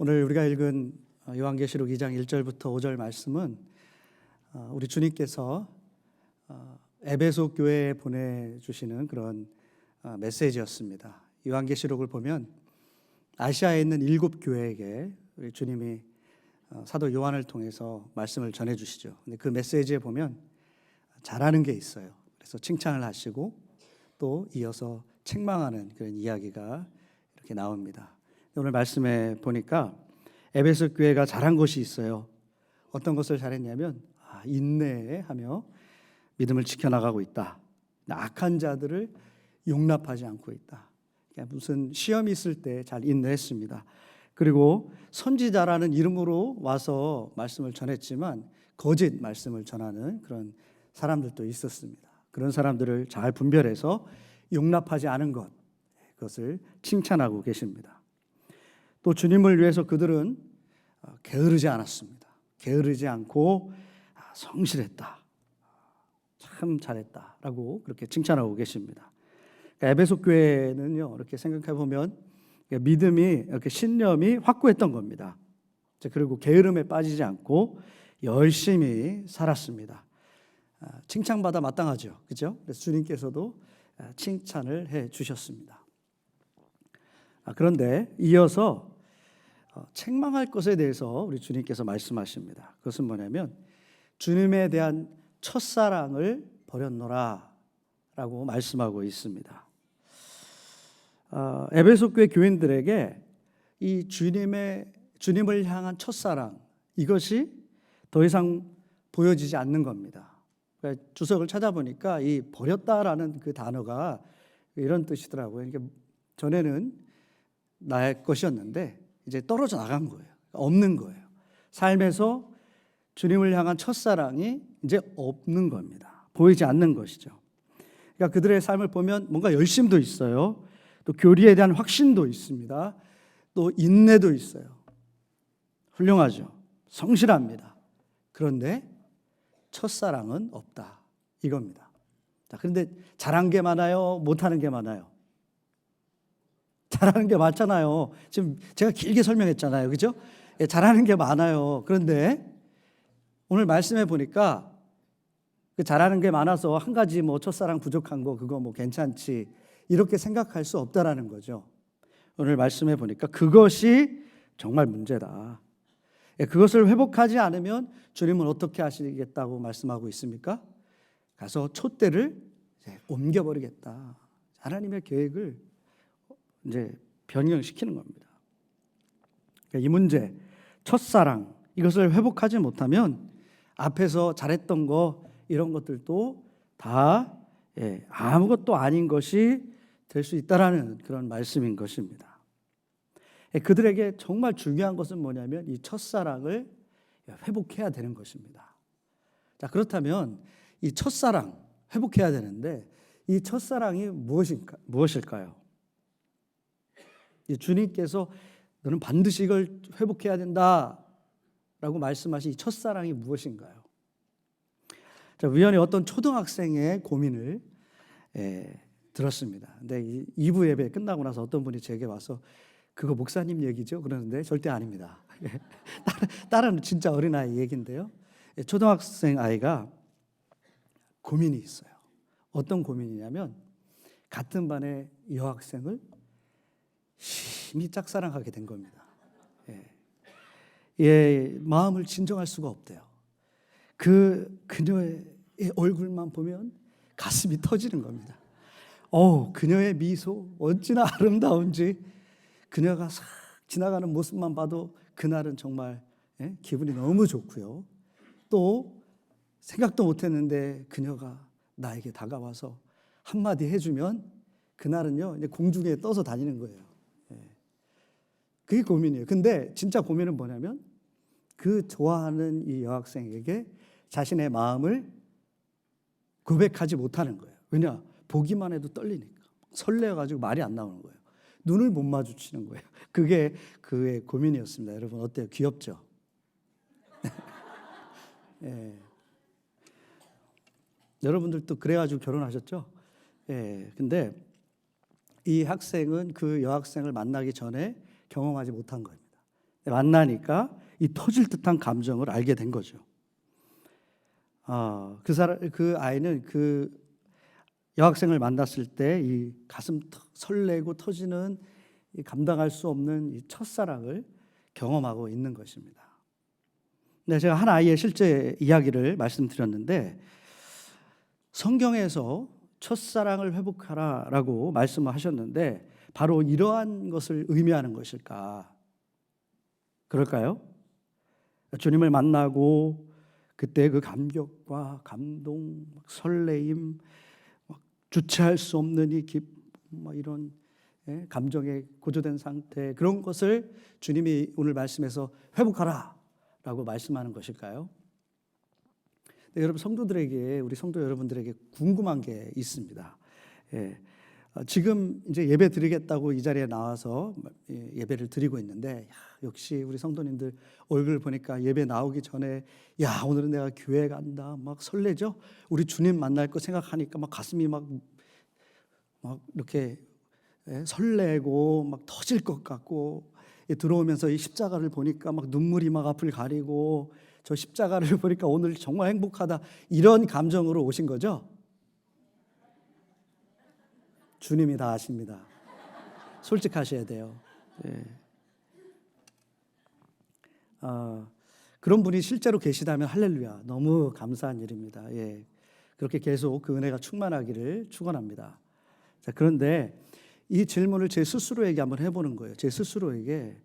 오늘 우리가 읽은 요한계시록 2장 1절부터 5절 말씀은 우리 주님께서 에베소 교회에 보내주시는 그런 메시지였습니다. 요한계시록을 보면 아시아에 있는 7교회에게 우리 주님이 사도 요한을 통해서 말씀을 전해주시죠. 근데 그 메시지에 보면 잘하는 게 있어요. 그래서 칭찬을 하시고 또 이어서 책망하는 그런 이야기가 이렇게 나옵니다. 오늘 말씀에 보니까 에베소 교회가 잘한 것이 있어요. 어떤 것을 잘했냐면 인내하며 믿음을 지켜나가고 있다. 악한 자들을 용납하지 않고 있다. 그러니까 무슨 시험이 있을 때 잘 인내했습니다. 그리고 선지자라는 이름으로 와서 말씀을 전했지만 거짓 말씀을 전하는 그런 사람들도 있었습니다. 그런 사람들을 잘 분별해서 용납하지 않은 것, 그것을 칭찬하고 계십니다. 또 주님을 위해서 그들은 게으르지 않았습니다. 게으르지 않고 성실했다. 참 잘했다라고 그렇게 칭찬하고 계십니다. 그러니까 에베소 교회는요, 이렇게 생각해 보면 믿음이 이렇게 신념이 확고했던 겁니다. 그리고 게으름에 빠지지 않고 열심히 살았습니다. 칭찬받아 마땅하죠, 그렇죠? 그래서 주님께서도 칭찬을 해 주셨습니다. 그런데 이어서 책망할 것에 대해서 우리 주님께서 말씀하십니다. 그것은 뭐냐면 주님에 대한 첫사랑을 버렸노라 라고 말씀하고 있습니다. 에베소 교회 교인들에게 이 주님을 향한 첫사랑, 이것이 더 이상 보여지지 않는 겁니다. 그러니까 주석을 찾아보니까 이 버렸다라는 그 단어가 이런 뜻이더라고요. 그러니까 전에는 나의 것이었는데 이제 떨어져 나간 거예요. 없는 거예요. 삶에서 주님을 향한 첫사랑이 이제 없는 겁니다. 보이지 않는 것이죠. 그러니까 그들의 삶을 보면 뭔가 열심도 있어요. 또 교리에 대한 확신도 있습니다. 또 인내도 있어요. 훌륭하죠. 성실합니다. 그런데 첫사랑은 없다. 이겁니다. 자, 그런데 잘한 게 많아요? 못하는 게 많아요? 잘하는 게 많잖아요. 지금 제가 길게 설명했잖아요. 그죠? 예, 잘하는 게 많아요. 그런데 오늘 말씀해 보니까 그 잘하는 게 많아서 한 가지 첫사랑 부족한 거 그거 괜찮지 이렇게 생각할 수 없다라는 거죠. 오늘 말씀해 보니까 그것이 정말 문제다. 예, 그것을 회복하지 않으면 주님은 어떻게 하시겠다고 말씀하고 있습니까? 가서 촛대를 옮겨버리겠다. 하나님의 계획을 이제 변경시키는 겁니다. 그러니까 이 문제, 첫사랑, 이것을 회복하지 못하면 앞에서 잘했던 거 이런 것들도 다 아무것도 아닌 것이 될 수 있다라는 그런 말씀인 것입니다. 그들에게 정말 중요한 것은 뭐냐면 이 첫사랑을 회복해야 되는 것입니다. 자, 그렇다면 이 첫사랑 회복해야 되는데 이 첫사랑이 무엇일까요? 주님께서 너는 반드시 이걸 회복해야 된다라고 말씀하신 이 첫사랑이 무엇인가요? 자, 우연히 어떤 초등학생의 고민을 들었습니다. 근데 2부 예배 끝나고 나서 어떤 분이 제게 와서 그거 목사님 얘기죠? 그러는데 절대 아닙니다. 다른 진짜 어린아이 얘기인데요. 초등학생 아이가 고민이 있어요. 어떤 고민이냐면 같은 반의 여학생을 심히 짝사랑하게 된 겁니다. 마음을 진정할 수가 없대요. 그녀의 얼굴만 보면 가슴이 터지는 겁니다. 그녀의 미소 어찌나 아름다운지 그녀가 싹 지나가는 모습만 봐도 그날은 정말 기분이 너무 좋고요. 또 생각도 못했는데 그녀가 나에게 다가와서 한마디 해주면 그날은요 이제 공중에 떠서 다니는 거예요. 그게 고민이에요. 근데 진짜 고민은 뭐냐면 그 좋아하는 이 여학생에게 자신의 마음을 고백하지 못하는 거예요. 왜냐? 보기만 해도 떨리니까. 설레어가지고 말이 안 나오는 거예요. 눈을 못 마주치는 거예요. 그게 그의 고민이었습니다. 여러분 어때요? 귀엽죠? 여러분들도 그래가지고 결혼하셨죠? 근데 이 학생은 그 여학생을 만나기 전에 경험하지 못한 겁니다. 만나니까 이 터질 듯한 감정을 알게 된 거죠. 그 아이는 그 여학생을 만났을 때 이 가슴 설레고 터지는 이 감당할 수 없는 이 첫사랑을 경험하고 있는 것입니다. 네, 제가 한 아이의 실제 이야기를 말씀드렸는데 성경에서 첫사랑을 회복하라라고 말씀을 하셨는데 바로 이러한 것을 의미하는 것일까? 그럴까요? 주님을 만나고 그때 그 감격과 감동, 설레임, 주체할 수 없는 이 이런 감정에 고조된 상태, 그런 것을 주님이 오늘 말씀에서 회복하라라고 말씀하는 것일까요? 네, 여러분 성도들에게, 우리 성도 여러분들에게 궁금한 게 있습니다. 지금 이제 예배 드리겠다고 이 자리에 나와서 예배를 드리고 있는데 역시 우리 성도님들 얼굴 보니까 예배 나오기 전에 오늘은 내가 교회 간다 막 설레죠. 우리 주님 만날 거 생각하니까 막 가슴이 막 이렇게 설레고 막 터질 것 같고 들어오면서 이 십자가를 보니까 막 눈물이 막 앞을 가리고 저 십자가를 보니까 오늘 정말 행복하다 이런 감정으로 오신 거죠? 주님이 다 아십니다. 솔직하셔야 돼요. 그런 분이 실제로 계시다면 할렐루야, 너무 감사한 일입니다. 그렇게 계속 그 은혜가 충만하기를 축원합니다. 자, 그런데 이 질문을 제 스스로에게 한번 해보는 거예요. 제 스스로에게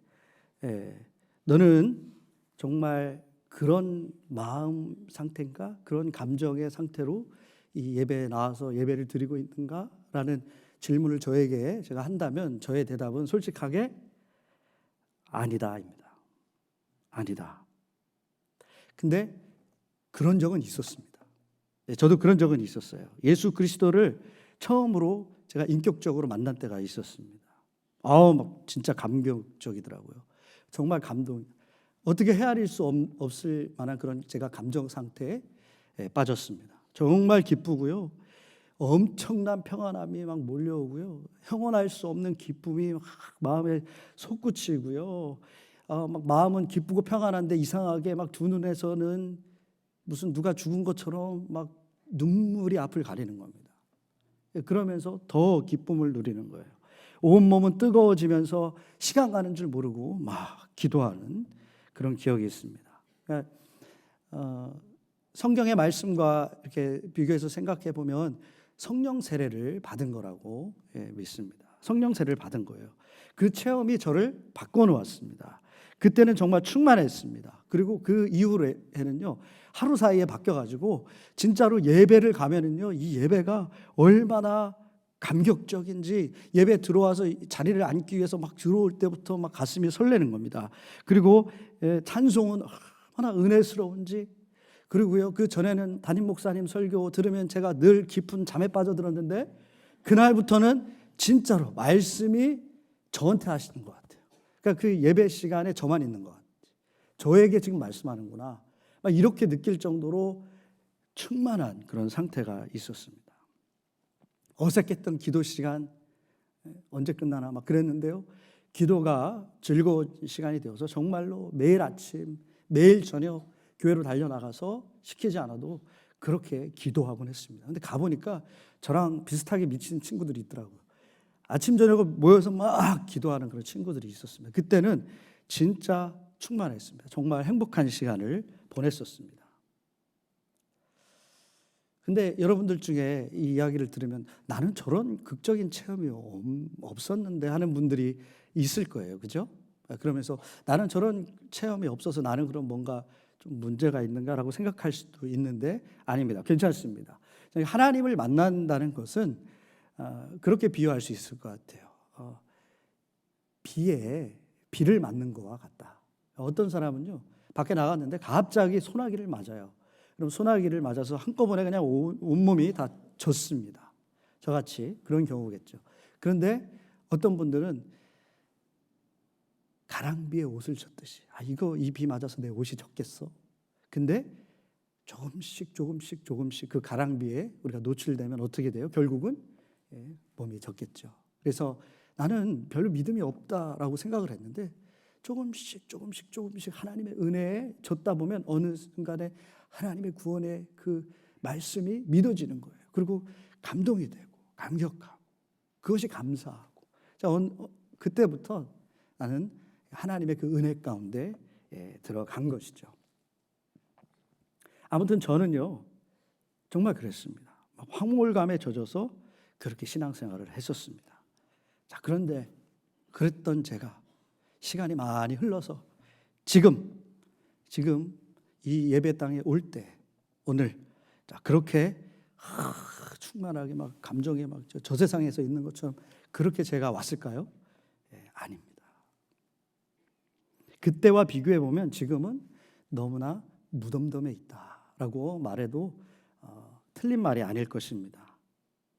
너는 정말 그런 마음 상태인가? 그런 감정의 상태로 이 예배에 나와서 예배를 드리고 있는가? 라는 질문을 저에게 제가 한다면 저의 대답은 솔직하게 아니다입니다. 아니다. 근데 그런 적은 있었습니다. 저도 그런 적은 있었어요. 예수 그리스도를 처음으로 제가 인격적으로 만난 때가 있었습니다. 막 진짜 감격적이더라고요. 정말 감동. 어떻게 헤아릴 수 없을 만한 그런 제가 감정 상태에 빠졌습니다. 정말 기쁘고요. 엄청난 평안함이 막 몰려오고요. 형언할 수 없는 기쁨이 막 마음에 솟구치고요. 막 마음은 기쁘고 평안한데 이상하게 막 두 눈에서는 무슨 누가 죽은 것처럼 막 눈물이 앞을 가리는 겁니다. 그러면서 더 기쁨을 누리는 거예요. 온몸은 뜨거워지면서 시간 가는 줄 모르고 막 기도하는 그런 기억이 있습니다. 그러니까 성경의 말씀과 이렇게 비교해서 생각해 보면 성령 세례를 받은 거라고 믿습니다. 성령 세례를 받은 거예요. 그 체험이 저를 바꿔놓았습니다. 그때는 정말 충만했습니다. 그리고 그 이후에는요, 하루 사이에 바뀌어가지고 진짜로 예배를 가면은요, 이 예배가 얼마나 감격적인지 예배 들어와서 자리를 앉기 위해서 막 들어올 때부터 막 가슴이 설레는 겁니다. 그리고 찬송은 얼마나 은혜스러운지, 그리고요, 그 전에는 담임 목사님 설교 들으면 제가 늘 깊은 잠에 빠져들었는데 그날부터는 진짜로 말씀이 저한테 하시는 것 같아요. 그러니까 그 예배 시간에 저만 있는 것 같아요. 저에게 지금 말씀하는구나. 막 이렇게 느낄 정도로 충만한 그런 상태가 있었습니다. 어색했던 기도 시간 언제 끝나나 막 그랬는데요. 기도가 즐거운 시간이 되어서 정말로 매일 아침, 매일 저녁 교회로 달려나가서 시키지 않아도 그렇게 기도하곤 했습니다. 근데 가보니까 저랑 비슷하게 미친 친구들이 있더라고요. 아침 저녁을 모여서 막 기도하는 그런 친구들이 있었습니다. 그때는 진짜 충만했습니다. 정말 행복한 시간을 보냈었습니다. 근데 여러분들 중에 이 이야기를 들으면 나는 저런 극적인 체험이 없었는데 하는 분들이 있을 거예요. 그죠? 그러면서 나는 저런 체험이 없어서 나는 그럼 뭔가 좀 문제가 있는가라고 생각할 수도 있는데 아닙니다. 괜찮습니다. 하나님을 만난다는 것은 그렇게 비유할 수 있을 것 같아요. 비를 맞는 것과 같다. 어떤 사람은요, 밖에 나갔는데 갑자기 소나기를 맞아요. 그럼 소나기를 맞아서 한꺼번에 그냥 온몸이 다 젖습니다. 저같이 그런 경우겠죠. 그런데 어떤 분들은 가랑비에 옷을 젖듯이 이 비 맞아서 내 옷이 젖겠어. 근데 조금씩 그 가랑비에 우리가 노출되면 어떻게 돼요? 결국은 몸이 젖겠죠. 그래서 나는 별로 믿음이 없다라고 생각을 했는데 조금씩 하나님의 은혜에 젖다 보면 어느 순간에 하나님의 구원의 그 말씀이 믿어지는 거예요. 그리고 감동이 되고 감격하고 그것이 감사하고, 자, 그때부터 나는 하나님의 그 은혜 가운데 들어간 것이죠. 아무튼 저는요 정말 그랬습니다. 황홀감에 젖어서 그렇게 신앙생활을 했었습니다. 자, 그런데 그랬던 제가 시간이 많이 흘러서 지금 이 예배당에 올 때, 오늘 자 그렇게 충만하게 막 감정에 막 저 세상에서 있는 것처럼 그렇게 제가 왔을까요? 아닙니다. 그때와 비교해 보면 지금은 너무나 무덤덤해 있다라고 말해도 틀린 말이 아닐 것입니다.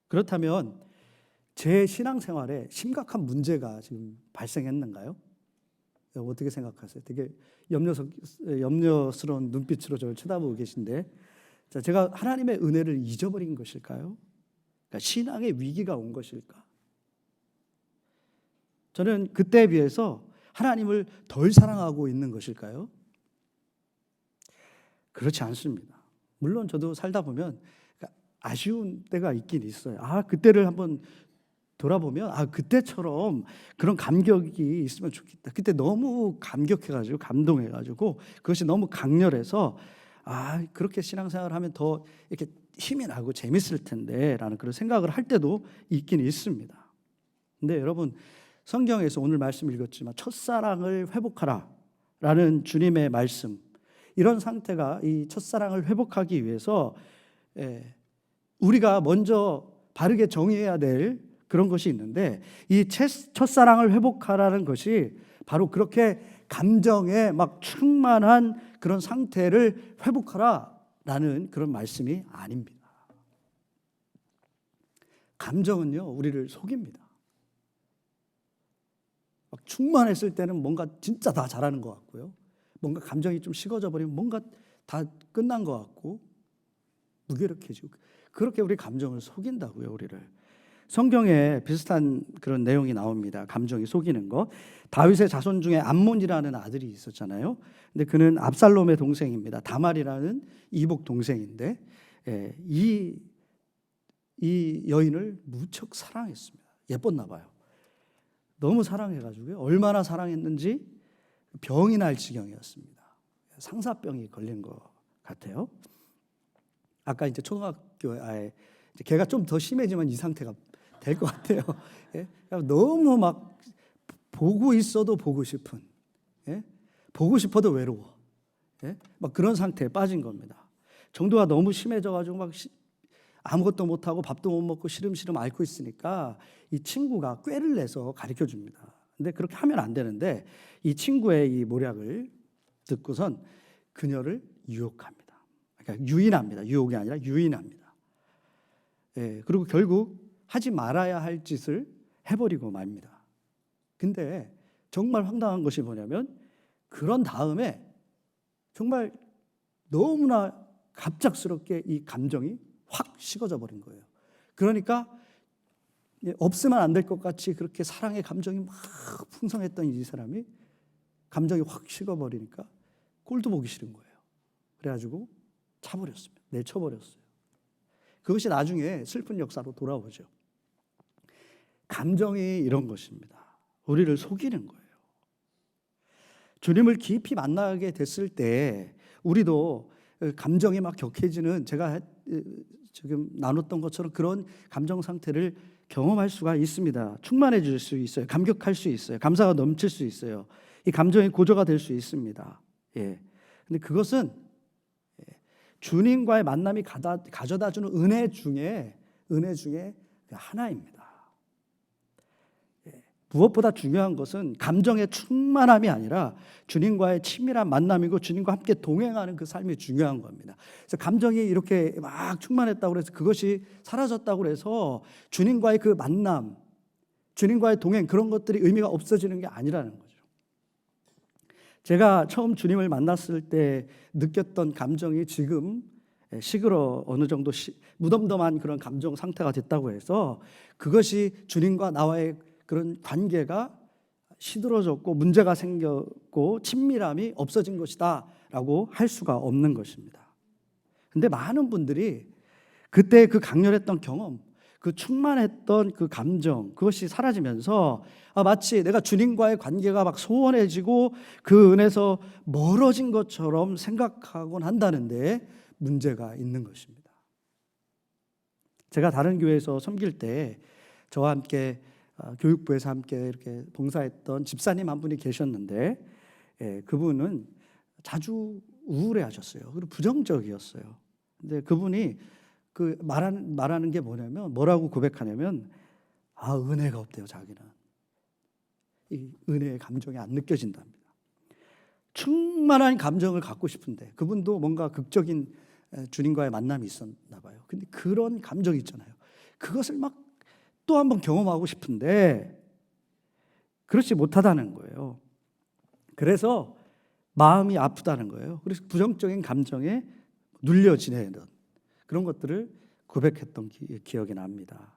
그렇다면 제 신앙생활에 심각한 문제가 지금 발생했는가요? 어떻게 생각하세요? 되게 염려스러운 눈빛으로 저를 쳐다보고 계신데, 자, 제가 하나님의 은혜를 잊어버린 것일까요? 그러니까 신앙의 위기가 온 것일까? 저는 그때에 비해서 하나님을 덜 사랑하고 있는 것일까요? 그렇지 않습니다. 물론 저도 살다 보면 아쉬운 때가 있긴 있어요. 그때를 한번 돌아보면 그때처럼 그런 감격이 있으면 좋겠다. 그때 너무 감격해가지고 감동해가지고 그것이 너무 강렬해서 그렇게 신앙생활을 하면 더 이렇게 힘이 나고 재밌을 텐데 라는 그런 생각을 할 때도 있긴 있습니다. 근데 여러분, 성경에서 오늘 말씀 읽었지만 첫사랑을 회복하라 라는 주님의 말씀, 이런 상태가 이 첫사랑을 회복하기 위해서 우리가 먼저 바르게 정의해야 될 그런 것이 있는데, 이 첫사랑을 회복하라는 것이 바로 그렇게 감정에 막 충만한 그런 상태를 회복하라라는 그런 말씀이 아닙니다. 감정은요 우리를 속입니다. 막 충만했을 때는 뭔가 진짜 다 잘하는 것 같고요, 뭔가 감정이 좀 식어져 버리면 뭔가 다 끝난 것 같고 무기력해지고, 그렇게 우리 감정을 속인다고요. 우리를. 성경에 비슷한 그런 내용이 나옵니다. 감정이 속이는 거. 다윗의 자손 중에 암몬이라는 아들이 있었잖아요. 근데 그는 압살롬의 동생입니다. 다말이라는 이복 동생인데 이 여인을 무척 사랑했습니다. 예뻤나 봐요. 너무 사랑해가지고요, 얼마나 사랑했는지 병이 날 지경이었습니다. 상사병이 걸린 것 같아요. 아까 이제 초등학교에 걔가 좀 더 심해지면 이 상태가 될 것 같아요. 너무 막 보고 있어도 보고 싶은, 보고 싶어도 외로워, 막 그런 상태에 빠진 겁니다. 정도가 너무 심해져가지고 막 아무것도 못하고 밥도 못 먹고 시름시름 앓고 있으니까 이 친구가 꾀를 내서 가르쳐 줍니다. 근데 그렇게 하면 안 되는데 이 친구의 이 모략을 듣고선 그녀를 유혹합니다. 그러니까 유인합니다. 유혹이 아니라 유인합니다. 그리고 결국 하지 말아야 할 짓을 해버리고 맙니다. 근데 정말 황당한 것이 뭐냐면, 그런 다음에 정말 너무나 갑작스럽게 이 감정이 확 식어져 버린 거예요. 그러니까 없으면 안 될 것 같이 그렇게 사랑의 감정이 막 풍성했던 이 사람이 감정이 확 식어버리니까 꼴도 보기 싫은 거예요. 그래가지고 차버렸습니다. 내쳐버렸어요. 그것이 나중에 슬픈 역사로 돌아오죠. 감정이 이런 것입니다. 우리를 속이는 거예요. 주님을 깊이 만나게 됐을 때 우리도 감정이 막 격해지는, 제가 지금 나눴던 것처럼 그런 감정 상태를 경험할 수가 있습니다. 충만해질 수 있어요. 감격할 수 있어요. 감사가 넘칠 수 있어요. 이 감정이 고조가 될 수 있습니다. 근데 그것은 주님과의 만남이 가져다주는 은혜 중에 하나입니다. 무엇보다 중요한 것은 감정의 충만함이 아니라 주님과의 친밀한 만남이고 주님과 함께 동행하는 그 삶이 중요한 겁니다. 그래서 감정이 이렇게 막 충만했다고 해서 그것이 사라졌다고 해서 주님과의 그 만남, 주님과의 동행, 그런 것들이 의미가 없어지는 게 아니라는 거죠. 제가 처음 주님을 만났을 때 느꼈던 감정이 지금 식으로 어느 정도 무덤덤한 그런 감정 상태가 됐다고 해서 그것이 주님과 나와의 그런 관계가 시들어졌고 문제가 생겼고 친밀함이 없어진 것이다 라고 할 수가 없는 것입니다. 근데 많은 분들이 그때 그 강렬했던 경험, 그 충만했던 그 감정, 그것이 사라지면서 마치 내가 주님과의 관계가 막 소원해지고 그 은혜에서 멀어진 것처럼 생각하곤 한다는데 문제가 있는 것입니다. 제가 다른 교회에서 섬길 때 저와 함께 교육부에서 함께 이렇게 봉사했던 집사님 한 분이 계셨는데, 그분은 자주 우울해하셨어요. 그리고 부정적이었어요. 근데 그분이 그 말하는 게 뭐라고 고백하냐면, 은혜가 없대요. 자기는 이 은혜의 감정이 안 느껴진답니다. 충만한 감정을 갖고 싶은데, 그분도 뭔가 극적인 주님과의 만남이 있었나 봐요. 근데 그런 감정이 있잖아요. 그것을 막 또 한번 경험하고 싶은데 그렇지 못하다는 거예요. 그래서 마음이 아프다는 거예요. 그래서 부정적인 감정에 눌려 지내는 그런 것들을 고백했던 기억이 납니다.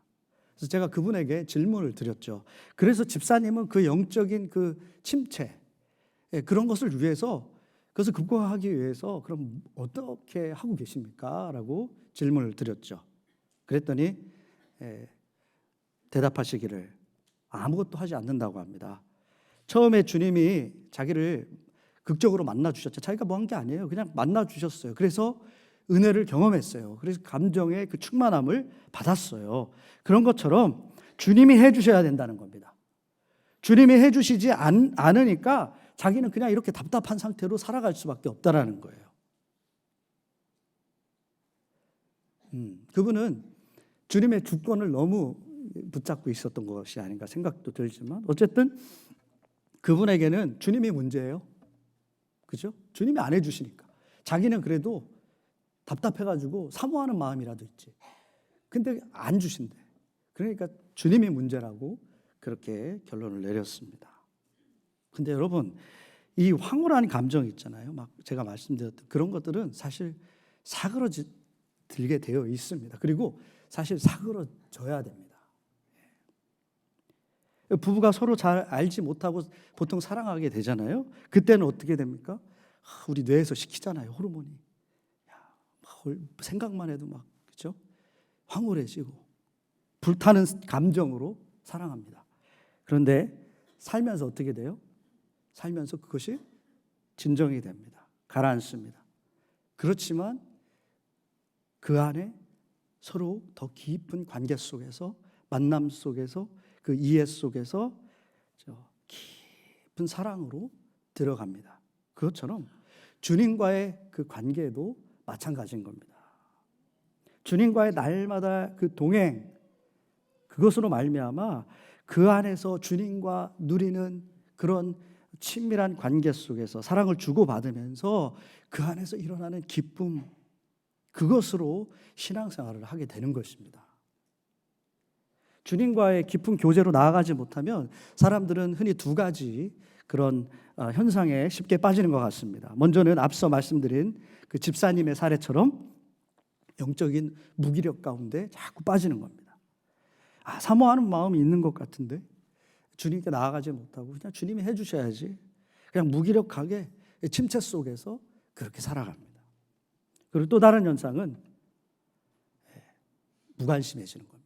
그래서 제가 그분에게 질문을 드렸죠. 그래서 집사님은 그 영적인 그 침체, 그런 것을 위해서, 그것을 극복하기 위해서 그럼 어떻게 하고 계십니까? 라고 질문을 드렸죠. 그랬더니 대답하시기를 아무것도 하지 않는다고 합니다. 처음에 주님이 자기를 극적으로 만나주셨죠. 자기가 뭐 한 게 아니에요. 그냥 만나주셨어요. 그래서 은혜를 경험했어요. 그래서 감정의 그 충만함을 받았어요. 그런 것처럼 주님이 해주셔야 된다는 겁니다. 주님이 해주시지 않으니까 자기는 그냥 이렇게 답답한 상태로 살아갈 수밖에 없다라는 거예요. 그분은 주님의 주권을 너무 붙잡고 있었던 것이 아닌가 생각도 들지만, 어쨌든 그분에게는 주님이 문제예요. 그죠? 주님이 안 해주시니까. 자기는 그래도 답답해가지고 사모하는 마음이라도 있지. 근데 안 주신대. 그러니까 주님이 문제라고 그렇게 결론을 내렸습니다. 근데 여러분, 이 황홀한 감정 있잖아요. 막 제가 말씀드렸던 그런 것들은 사실 사그러들게 되어 있습니다. 그리고 사실 사그러져야 됩니다. 부부가 서로 잘 알지 못하고 보통 사랑하게 되잖아요. 그때는 어떻게 됩니까? 우리 뇌에서 시키잖아요. 호르몬이. 생각만 해도 막, 그렇죠? 황홀해지고 불타는 감정으로 사랑합니다. 그런데 살면서 어떻게 돼요? 살면서 그것이 진정이 됩니다. 가라앉습니다. 그렇지만 그 안에 서로 더 깊은 관계 속에서, 만남 속에서, 그 이해 속에서 깊은 사랑으로 들어갑니다. 그것처럼 주님과의 그 관계도 마찬가지인 겁니다. 주님과의 날마다 그 동행, 그것으로 말미암아 그 안에서 주님과 누리는 그런 친밀한 관계 속에서 사랑을 주고받으면서 그 안에서 일어나는 기쁨, 그것으로 신앙생활을 하게 되는 것입니다. 주님과의 깊은 교제로 나아가지 못하면 사람들은 흔히 두 가지 그런 현상에 쉽게 빠지는 것 같습니다. 먼저는 앞서 말씀드린 그 집사님의 사례처럼 영적인 무기력 가운데 자꾸 빠지는 겁니다. 사모하는 마음이 있는 것 같은데 주님께 나아가지 못하고 그냥 주님이 해주셔야지, 그냥 무기력하게 침체 속에서 그렇게 살아갑니다. 그리고 또 다른 현상은 무관심해지는 겁니다.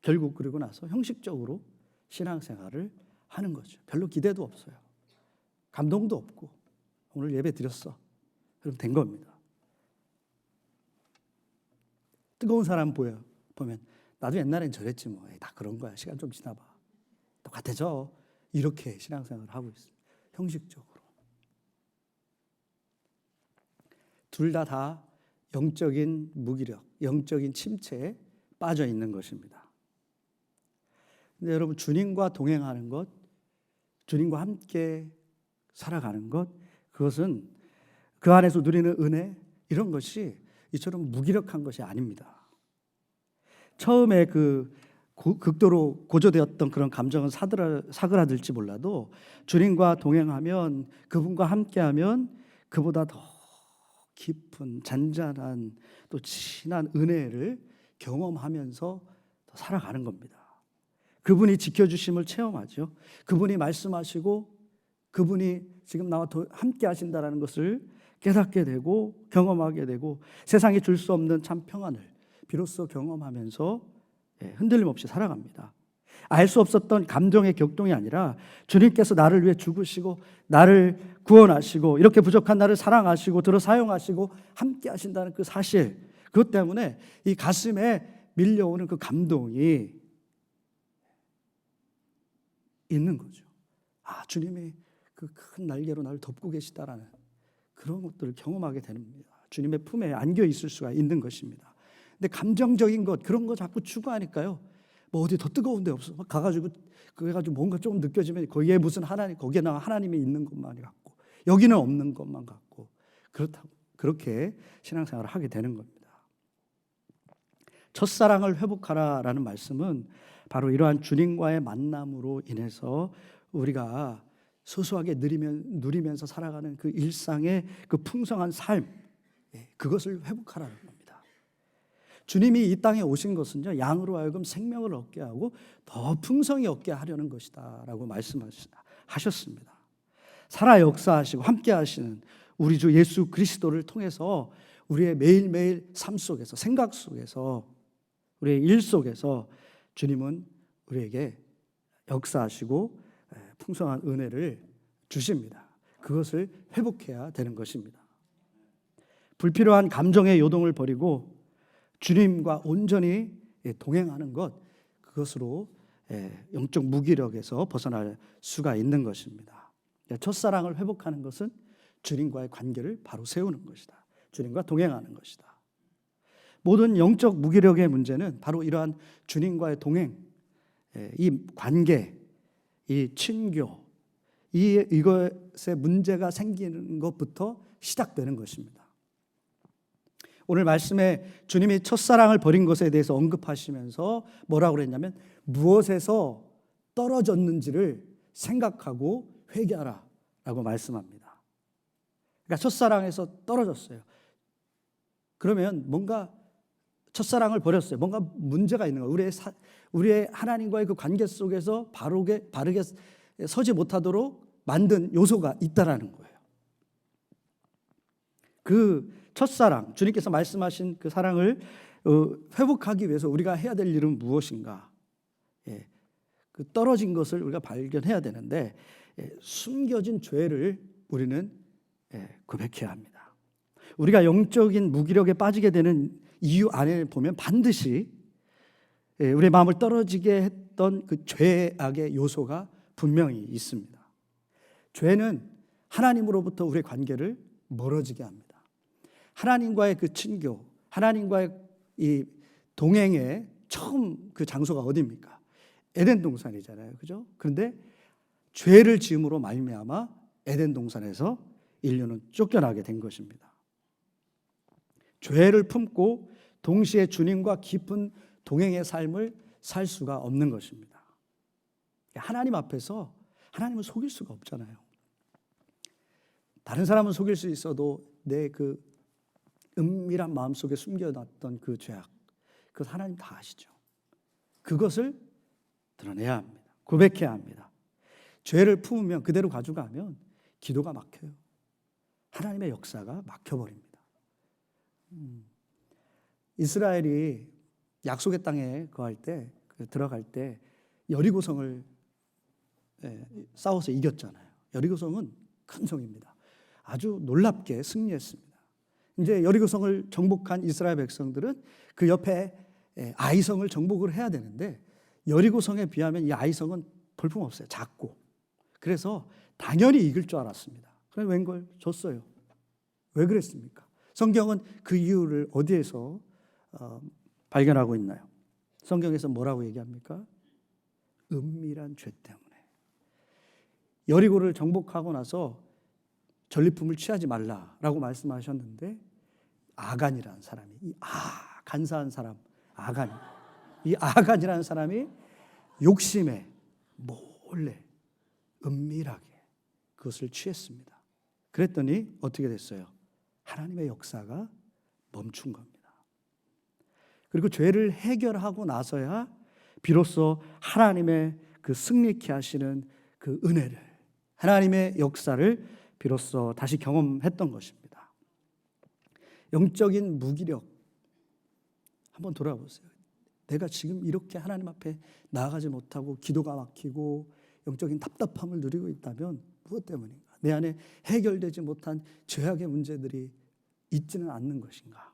결국 그러고 나서 형식적으로 신앙생활을 하는 거죠. 별로 기대도 없어요. 감동도 없고, 오늘 예배 드렸어. 그럼 된 겁니다. 뜨거운 사람 보면 나도 옛날엔 저랬지 뭐. 다 그런 거야. 시간 좀 지나봐. 똑같아져. 이렇게 신앙생활을 하고 있어요. 형식적으로. 둘 다 영적인 무기력, 영적인 침체에 빠져 있는 것입니다. 근데 여러분, 주님과 동행하는 것, 주님과 함께 살아가는 것, 그것은 그 안에서 누리는 은혜, 이런 것이 이처럼 무기력한 것이 아닙니다. 처음에 그 극도로 고조되었던 그런 감정은 사그라들지 몰라도 주님과 동행하면, 그분과 함께하면 그보다 더 깊은 잔잔한 또 진한 은혜를 경험하면서 더 살아가는 겁니다. 그분이 지켜주심을 체험하죠. 그분이 말씀하시고 그분이 지금 나와 함께 하신다는 것을 깨닫게 되고 경험하게 되고 세상이 줄 수 없는 참 평안을 비로소 경험하면서 흔들림 없이 살아갑니다. 알 수 없었던 감정의 격동이 아니라 주님께서 나를 위해 죽으시고 나를 구원하시고 이렇게 부족한 나를 사랑하시고 들어 사용하시고 함께 하신다는 그 사실, 그것 때문에 이 가슴에 밀려오는 그 감동이 있는 거죠. 아, 주님이 그 큰 날개로 나를 덮고 계시다라는 그런 것들을 경험하게 됩니다. 주님의 품에 안겨 있을 수가 있는 것입니다. 근데 감정적인 것, 그런 거 자꾸 추구하니까요. 뭐 어디 더 뜨거운 데 없어. 가가지고 그래가지고 뭔가 조금 느껴지면 거기에 무슨 하나님, 거기에 나 하나님이 있는 것만 같고 여기는 없는 것만 같고 그렇다고 그렇게 신앙생활을 하게 되는 겁니다. 첫사랑을 회복하라라는 말씀은 바로 이러한 주님과의 만남으로 인해서 우리가 소소하게 누리면서 살아가는 그 일상의 그 풍성한 삶, 그것을 회복하라는 겁니다. 주님이 이 땅에 오신 것은요, 양으로 하여금 생명을 얻게 하고 더 풍성히 얻게 하려는 것이다 라고 말씀하셨습니다. 살아 역사하시고 함께 하시는 우리 주 예수 그리스도를 통해서 우리의 매일매일 삶 속에서, 생각 속에서, 우리의 일 속에서 주님은 우리에게 역사하시고 풍성한 은혜를 주십니다. 그것을 회복해야 되는 것입니다. 불필요한 감정의 요동을 버리고 주님과 온전히 동행하는 것, 그것으로 영적 무기력에서 벗어날 수가 있는 것입니다. 첫사랑을 회복하는 것은 주님과의 관계를 바로 세우는 것이다. 주님과 동행하는 것이다. 모든 영적 무기력의 문제는 바로 이러한 주님과의 동행, 이 관계, 이 친교, 이것에 문제가 생기는 것부터 시작되는 것입니다. 오늘 말씀에 주님이 첫사랑을 버린 것에 대해서 언급하시면서 뭐라고 그랬냐면 무엇에서 떨어졌는지를 생각하고 회개하라 라고 말씀합니다. 그러니까 첫사랑에서 떨어졌어요. 그러면 뭔가 첫사랑을 버렸어요. 뭔가 문제가 있는 거예요. 우리의 하나님과의 그 관계 속에서 바르게 서지 못하도록 만든 요소가 있다라는 거예요. 그 첫사랑, 주님께서 말씀하신 그 사랑을 회복하기 위해서 우리가 해야 될 일은 무엇인가? 그 떨어진 것을 우리가 발견해야 되는데 숨겨진 죄를 우리는 고백해야 합니다. 우리가 영적인 무기력에 빠지게 되는 이유 안에 보면 반드시 우리의 마음을 떨어지게 했던 그 죄악의 요소가 분명히 있습니다. 죄는 하나님으로부터 우리의 관계를 멀어지게 합니다. 하나님과의 그 친교, 하나님과의 이 동행의 처음 그 장소가 어디입니까? 에덴 동산이잖아요, 그죠? 그런데 죄를 지음으로 말미암아 에덴 동산에서 인류는 쫓겨나게 된 것입니다. 죄를 품고 동시에 주님과 깊은 동행의 삶을 살 수가 없는 것입니다. 하나님 앞에서 하나님을 속일 수가 없잖아요. 다른 사람은 속일 수 있어도 내 그 은밀한 마음속에 숨겨놨던 그 죄악, 그것 하나님 다 아시죠. 그것을 드러내야 합니다. 고백해야 합니다. 죄를 품으면 그대로 가져가면 기도가 막혀요. 하나님의 역사가 막혀버립니다. 이스라엘이 약속의 땅에 거할 때, 들어갈 때 여리고성을 싸워서 이겼잖아요. 여리고성은 큰 성입니다. 아주 놀랍게 승리했습니다. 이제 여리고성을 정복한 이스라엘 백성들은 그 옆에 아이성을 정복을 해야 되는데 여리고성에 비하면 이 아이성은 볼품없어요. 작고. 그래서 당연히 이길 줄 알았습니다. 그래서 웬걸 졌어요. 왜 그랬습니까? 성경은 그 이유를 어디에서 발견하고 있나요? 성경에서 뭐라고 얘기합니까? 은밀한 죄 때문에. 여리고를 정복하고 나서 전리품을 취하지 말라라고 말씀하셨는데 아간이라는 사람이, 이 간사한 사람 아간, 이 아간이라는 사람이 욕심에 몰래 은밀하게 그것을 취했습니다. 그랬더니 어떻게 됐어요? 하나님의 역사가 멈춘 겁니다. 그리고 죄를 해결하고 나서야 비로소 하나님의 그 승리케 하시는 그 은혜를, 하나님의 역사를 비로소 다시 경험했던 것입니다. 영적인 무기력, 한번 돌아보세요. 내가 지금 이렇게 하나님 앞에 나아가지 못하고 기도가 막히고 영적인 답답함을 누리고 있다면 무엇 때문인가? 내 안에 해결되지 못한 죄악의 문제들이 있지는 않는 것인가?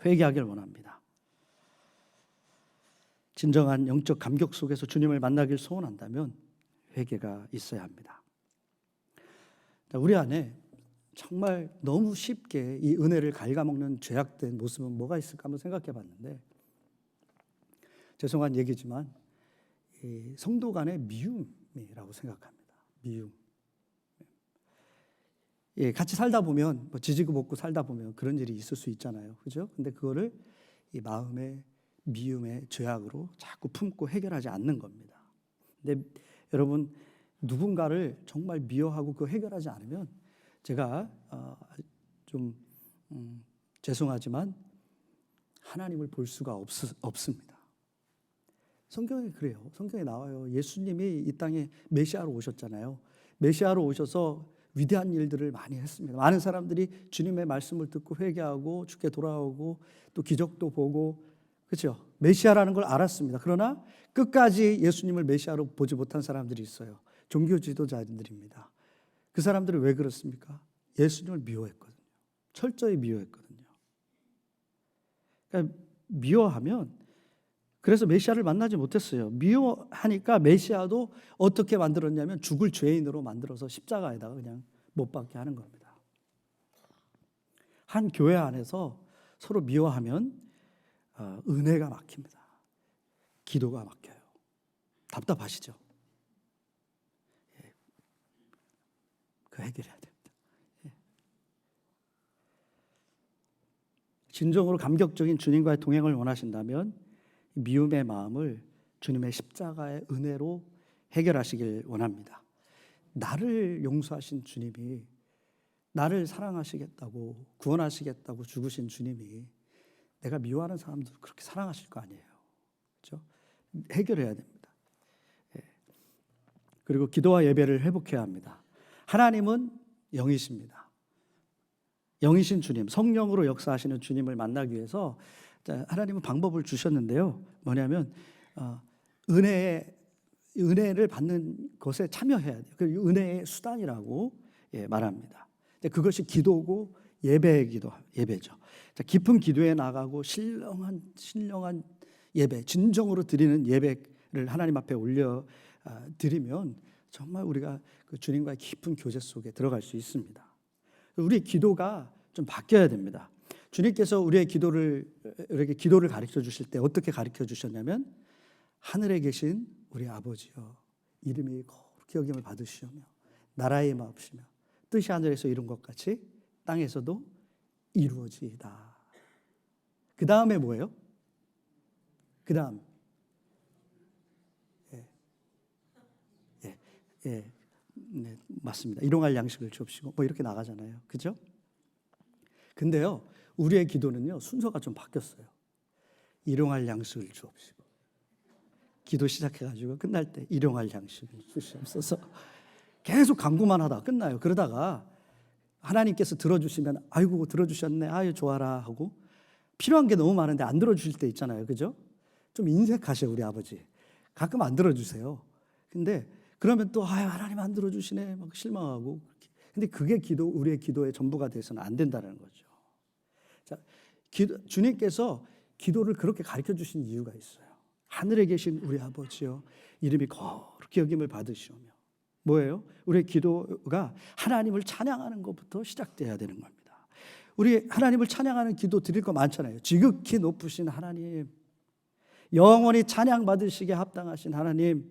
회개하길 원합니다. 진정한 영적 감격 속에서 주님을 만나길 소원한다면 회개가 있어야 합니다. 우리 안에 정말 너무 쉽게 이 은혜를 갉아먹는 죄악된 모습은 뭐가 있을까 한번 생각해 봤는데, 죄송한 얘기지만 이 성도 간의 미움이라고 생각합니다. 미움. 예, 같이 살다 보면 뭐 지지고 볶고 살다 보면 그런 일이 있을 수 있잖아요. 그죠? 근데 그거를 이 마음의 미움의 죄악으로 자꾸 품고 해결하지 않는 겁니다. 근데 여러분, 누군가를 정말 미워하고 그거 해결하지 않으면 제가 좀 죄송하지만 하나님을 볼 수가 없습니다. 성경에 그래요. 성경에 나와요. 예수님이 이 땅에 메시아로 오셨잖아요. 메시아로 오셔서 위대한 일들을 많이 했습니다. 많은 사람들이 주님의 말씀을 듣고 회개하고 주께 돌아오고 또 기적도 보고, 그렇죠? 메시아라는 걸 알았습니다. 그러나 끝까지 예수님을 메시아로 보지 못한 사람들이 있어요. 종교 지도자들입니다. 그 사람들은 왜 그렇습니까? 예수님을 미워했거든요. 철저히 미워했거든요. 그러니까 미워하면, 그래서 메시아를 만나지 못했어요. 미워하니까 메시아도 어떻게 만들었냐면 죽을 죄인으로 만들어서 십자가에다가 그냥 못 박게 하는 겁니다. 한 교회 안에서 서로 미워하면 은혜가 막힙니다. 기도가 막혀요. 답답하시죠? 그 해결해야 됩니다. 진정으로 감격적인 주님과의 동행을 원하신다면 미움의 마음을 주님의 십자가의 은혜로 해결하시길 원합니다. 나를 용서하신 주님이, 나를 사랑하시겠다고 구원하시겠다고 죽으신 주님이 내가 미워하는 사람들 그렇게 사랑하실 거 아니에요. 그렇죠? 해결해야 됩니다. 그리고 기도와 예배를 회복해야 합니다. 하나님은 영이십니다. 영이신 주님, 성령으로 역사하시는 주님을 만나기 위해서 하나님은 방법을 주셨는데요. 뭐냐면 은혜를 받는 것에 참여해야 돼요. 그 은혜의 수단이라고 말합니다. 그것이 기도고 예배죠. 깊은 기도에 나가고 신령한 예배, 진정으로 드리는 예배를 하나님 앞에 올려 드리면 정말 우리가 그 주님과의 깊은 교제 속에 들어갈 수 있습니다. 우리의 기도가 좀 바뀌어야 됩니다. 주님께서 우리의 우리에게 기도를 가르쳐 주실 때 어떻게 가르쳐 주셨냐면, 하늘에 계신 우리 아버지여, 이름이 거룩히 여김을 받으시오며 나라의 마옵시며 뜻이 하늘에서 이룬 것 같이 땅에서도 이루어지이다. 그 다음에 뭐예요? 그 다음 네, 맞습니다. 일용할 양식을 주옵시고 뭐 이렇게 나가잖아요. 그죠? 근데요, 우리의 기도는요, 순서가 좀 바뀌었어요. 일용할 양식을 주옵시고, 기도 시작해가지고 끝날 때 일용할 양식을 주시옵소서. 계속 간구만 하다 끝나요. 그러다가 하나님께서 들어주시면 아이고 들어주셨네, 아유 좋아라 하고, 필요한 게 너무 많은데 안 들어주실 때 있잖아요. 그죠? 좀 인색하셔 우리 아버지. 가끔 안 들어주세요. 근데 그러면 또 아유 하나님 안 들어주시네 막 실망하고. 근데 그게 우리의 기도의 전부가 돼서는 안 된다는 거죠. 자, 주님께서 기도를 그렇게 가르쳐 주신 이유가 있어요. 하늘에 계신 우리 아버지여, 이름이 거룩히 여김을 받으시오며. 뭐예요? 우리의 기도가 하나님을 찬양하는 것부터 시작돼야 되는 겁니다. 우리 하나님을 찬양하는 기도 드릴 거 많잖아요. 지극히 높으신 하나님, 영원히 찬양 받으시게 합당하신 하나님,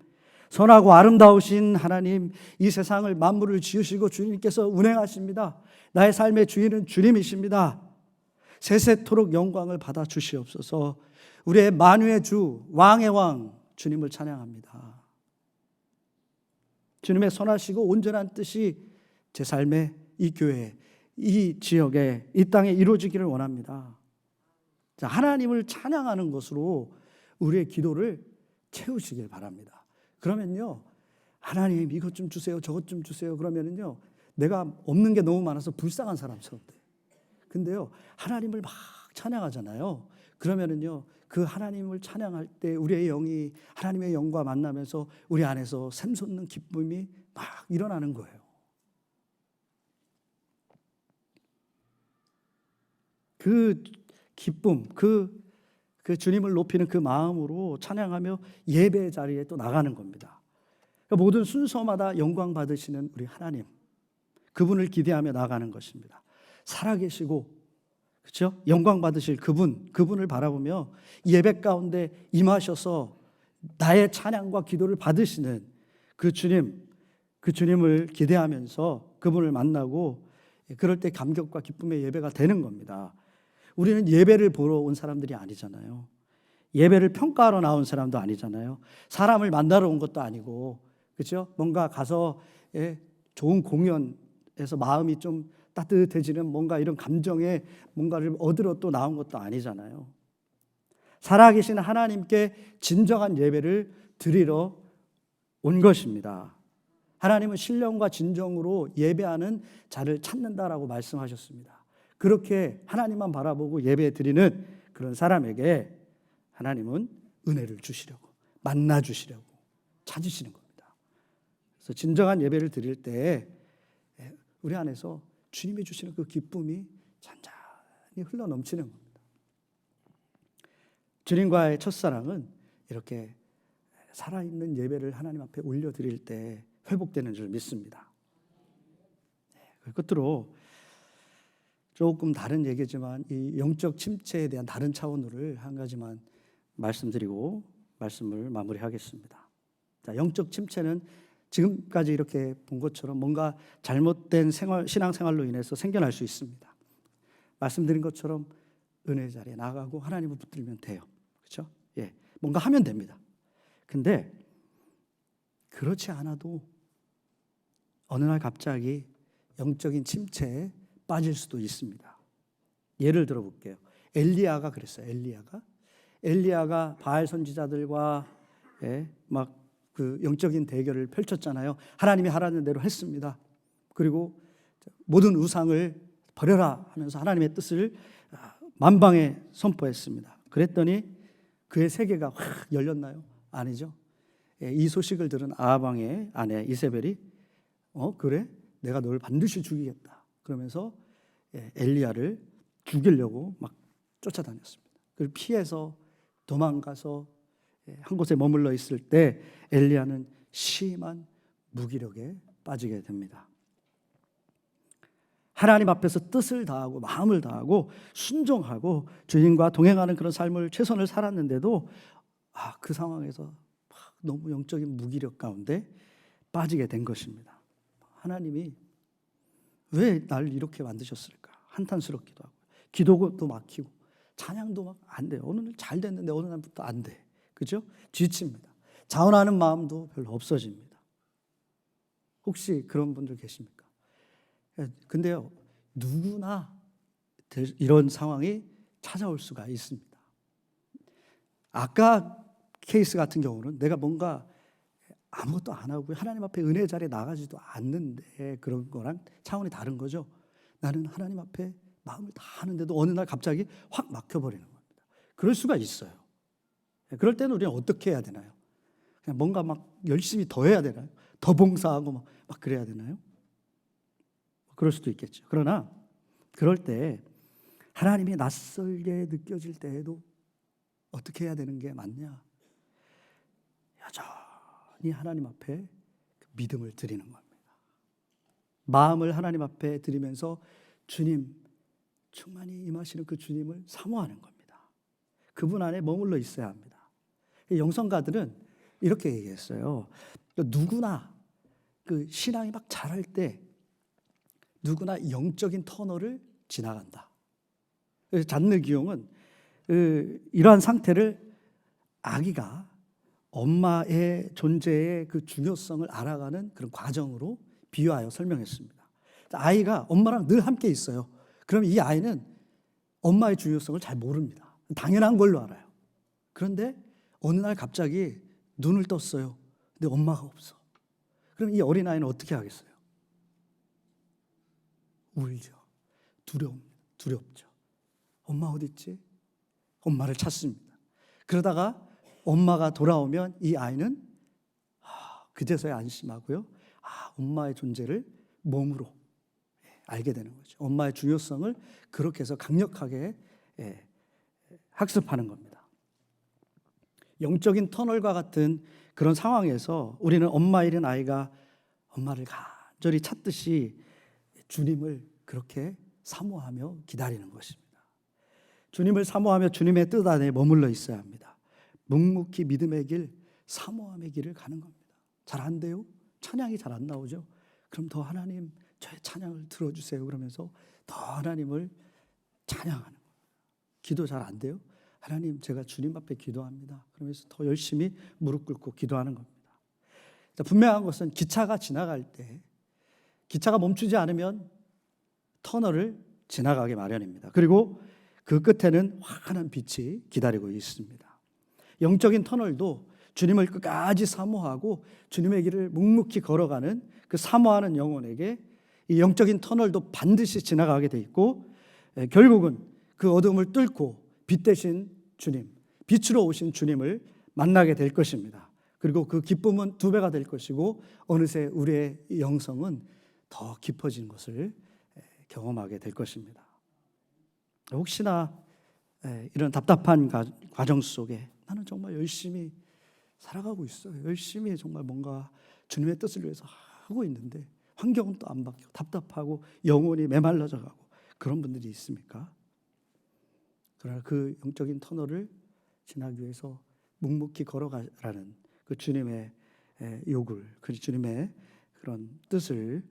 선하고 아름다우신 하나님, 이 세상을 만물을 지으시고 주님께서 운행하십니다. 나의 삶의 주인은 주님이십니다. 세세토록 영광을 받아 주시옵소서. 우리의 만유의 주, 왕의 왕 주님을 찬양합니다. 주님의 선하시고 온전한 뜻이 제 삶의 이 교회, 이 지역에, 이 땅에 이루어지기를 원합니다. 자, 하나님을 찬양하는 것으로 우리의 기도를 채우시길 바랍니다. 그러면요, 하나님 이것 좀 주세요, 저것 좀 주세요. 그러면은요, 내가 없는 게 너무 많아서 불쌍한 사람처럼 돼. 근데요, 하나님을 막 찬양하잖아요. 그러면은요, 그 하나님을 찬양할 때 우리의 영이 하나님의 영과 만나면서 우리 안에서 샘솟는 기쁨이 막 일어나는 거예요. 그 기쁨, 그 주님을 높이는 그 마음으로 찬양하며 예배 자리에 또 나가는 겁니다. 그러니까 모든 순서마다 영광 받으시는 우리 하나님, 그분을 기대하며 나가는 것입니다. 살아계시고, 그렇죠? 영광 받으실 그분을 바라보며 예배 가운데 임하셔서 나의 찬양과 기도를 받으시는 그 주님을 기대하면서 그분을 만나고, 그럴 때 감격과 기쁨의 예배가 되는 겁니다. 우리는 예배를 보러 온 사람들이 아니잖아요. 예배를 평가하러 나온 사람도 아니잖아요. 사람을 만나러 온 것도 아니고, 그렇죠? 뭔가 가서 좋은 공연에서 마음이 좀 따뜻해지는 뭔가 이런 감정에 뭔가를 얻으러 또 나온 것도 아니잖아요. 살아계신 하나님께 진정한 예배를 드리러 온 것입니다. 하나님은 신령과 진정으로 예배하는 자를 찾는다라고 말씀하셨습니다. 그렇게 하나님만 바라보고 예배 드리는 그런 사람에게 하나님은 은혜를 주시려고, 만나 주시려고 찾으시는 겁니다. 그래서 진정한 예배를 드릴 때 우리 안에서 주님이 주시는 그 기쁨이 잔잔히 흘러넘치는 겁니다. 주님과의 첫사랑은 이렇게 살아있는 예배를 하나님 앞에 올려드릴 때 회복되는 줄 믿습니다. 끝으로 조금 다른 얘기지만 이 영적 침체에 대한 다른 차원을 한 가지만 말씀드리고 말씀을 마무리하겠습니다. 자, 영적 침체는 지금까지 이렇게 본 것처럼 뭔가 잘못된 신앙생활로 인해서 생겨날 수 있습니다. 말씀드린 것처럼 은혜의 자리에 나가고 하나님을 붙들면 돼요. 그렇죠? 예, 뭔가 하면 됩니다. 근데 그렇지 않아도 어느 날 갑자기 영적인 침체에 빠질 수도 있습니다. 예를 들어 볼게요. 엘리야가 그랬어요. 엘리야가 바알 선지자들과 막 그 영적인 대결을 펼쳤잖아요. 하나님이 하라는 대로 했습니다. 그리고 모든 우상을 버려라 하면서 하나님의 뜻을 만방에 선포했습니다. 그랬더니 그의 세계가 확 열렸나요? 아니죠. 이 소식을 들은 아합 왕의 아내 이세벨이 그래? 내가 널 반드시 죽이겠다. 그러면서 엘리야를 죽이려고 막 쫓아다녔습니다. 그리고 피해서 도망가서 한 곳에 머물러 있을 때 엘리야는 심한 무기력에 빠지게 됩니다. 하나님 앞에서 뜻을 다하고 마음을 다하고 순종하고 주님과 동행하는 그런 삶을 최선을 살았는데도 그 상황에서 너무 영적인 무기력 가운데 빠지게 된 것입니다. 하나님이 왜 날 이렇게 만드셨을까? 한탄스럽기도 하고 기도도 막히고 찬양도 막 안 돼요. 어느 날 잘 됐는데 어느 날부터 안 돼. 그죠? 지칩니다. 자원하는 마음도 별로 없어집니다. 혹시 그런 분들 계십니까? 근데요, 누구나 이런 상황이 찾아올 수가 있습니다. 아까 케이스 같은 경우는 내가 뭔가 아무것도 안 하고 하나님 앞에 은혜 자리에 나가지도 않는데 그런 거랑 차원이 다른 거죠. 나는 하나님 앞에 마음을 다 하는데도 어느 날 갑자기 확 막혀버리는 겁니다. 그럴 수가 있어요. 그럴 때는 우리는 어떻게 해야 되나요? 그냥 뭔가 막 열심히 더 해야 되나요? 더 봉사하고 막 그래야 되나요? 그럴 수도 있겠죠. 그러나 그럴 때 하나님이 낯설게 느껴질 때에도 어떻게 해야 되는 게 맞냐? 여전히 하나님 앞에 믿음을 드리는 겁니다. 마음을 하나님 앞에 드리면서 주님, 충만히 임하시는 그 주님을 사모하는 겁니다. 그분 안에 머물러 있어야 합니다. 영성가들은 이렇게 얘기했어요. 누구나 그 신앙이 막 자랄 때 누구나 영적인 터널을 지나간다. 잔느 기용은 이러한 상태를 아기가 엄마의 존재의 그 중요성을 알아가는 그런 과정으로 비유하여 설명했습니다. 아이가 엄마랑 늘 함께 있어요. 그럼 이 아이는 엄마의 중요성을 잘 모릅니다. 당연한 걸로 알아요. 그런데 어느 날 갑자기 눈을 떴어요. 근데 엄마가 없어. 그럼 이 어린아이는 어떻게 하겠어요? 울죠. 두렵죠. 엄마 어디 있지? 엄마를 찾습니다. 그러다가 엄마가 돌아오면 이 아이는 그제서야 안심하고요. 엄마의 존재를 몸으로 알게 되는 거죠. 엄마의 중요성을 그렇게 해서 강력하게 학습하는 겁니다. 영적인 터널과 같은 그런 상황에서 우리는 엄마 잃은 아이가 엄마를 간절히 찾듯이 주님을 그렇게 사모하며 기다리는 것입니다. 주님을 사모하며 주님의 뜻 안에 머물러 있어야 합니다. 묵묵히 믿음의 길, 사모함의 길을 가는 겁니다. 잘 안 돼요? 찬양이 잘 안 나오죠? 그럼 더 하나님 저의 찬양을 들어주세요. 그러면서 더 하나님을 찬양하는 거예요. 기도 잘 안 돼요? 하나님 제가 주님 앞에 기도합니다. 그러면서 더 열심히 무릎 꿇고 기도하는 겁니다. 분명한 것은 기차가 지나갈 때 기차가 멈추지 않으면 터널을 지나가게 마련입니다. 그리고 그 끝에는 환한 빛이 기다리고 있습니다. 영적인 터널도 주님을 끝까지 사모하고 주님의 길을 묵묵히 걸어가는 그 사모하는 영혼에게 이 영적인 터널도 반드시 지나가게 돼 있고 결국은 그 어둠을 뚫고 빛 대신 주님, 빛으로 오신 주님을 만나게 될 것입니다. 그리고 그 기쁨은 2배가 될 것이고 어느새 우리의 영성은 더 깊어진 것을 경험하게 될 것입니다. 혹시나 이런 답답한 과정 속에 나는 정말 열심히 살아가고 있어요. 열심히 정말 뭔가 주님의 뜻을 위해서 하고 있는데 환경은 또 안 바뀌고 답답하고 영혼이 메말라져 가고 그런 분들이 있습니까? 그러나 그 영적인 터널을 지나기 위해서 묵묵히 걸어가라는 그 주님의 요구를, 그 주님의 그런 뜻을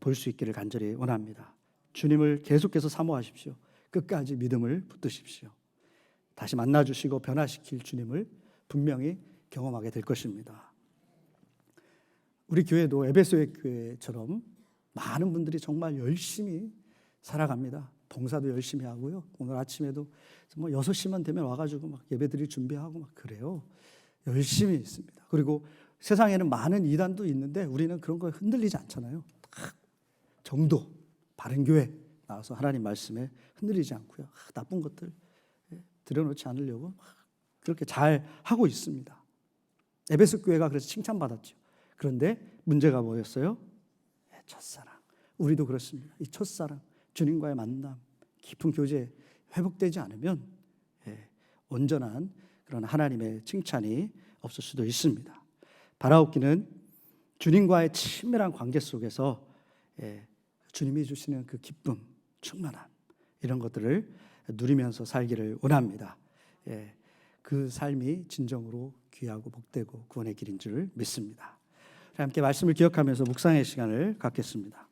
볼 수 있기를 간절히 원합니다. 주님을 계속해서 사모하십시오. 끝까지 믿음을 붙드십시오. 다시 만나주시고 변화시킬 주님을 분명히 경험하게 될 것입니다. 우리 교회도 에베소의 교회처럼 많은 분들이 정말 열심히 살아갑니다. 봉사도 열심히 하고요. 오늘 아침에도 뭐 6시만 되면 와가지고 막 예배드릴 준비하고 막 그래요. 열심히 있습니다. 그리고 세상에는 많은 이단도 있는데 우리는 그런 거에 흔들리지 않잖아요. 딱 정도, 바른 교회 나와서 하나님 말씀에 흔들리지 않고요. 나쁜 것들 들여놓지 않으려고 그렇게 잘 하고 있습니다. 에베소 교회가 그래서 칭찬받았죠. 그런데 문제가 뭐였어요? 첫사랑. 우리도 그렇습니다. 이 첫사랑, 주님과의 만남, 깊은 교제 회복되지 않으면 온전한 그런 하나님의 칭찬이 없을 수도 있습니다. 바라옵기는 주님과의 친밀한 관계 속에서 주님이 주시는 그 기쁨, 충만함 이런 것들을 누리면서 살기를 원합니다. 그 삶이 진정으로 귀하고 복되고 구원의 길인 줄 믿습니다. 함께 말씀을 기억하면서 묵상의 시간을 갖겠습니다.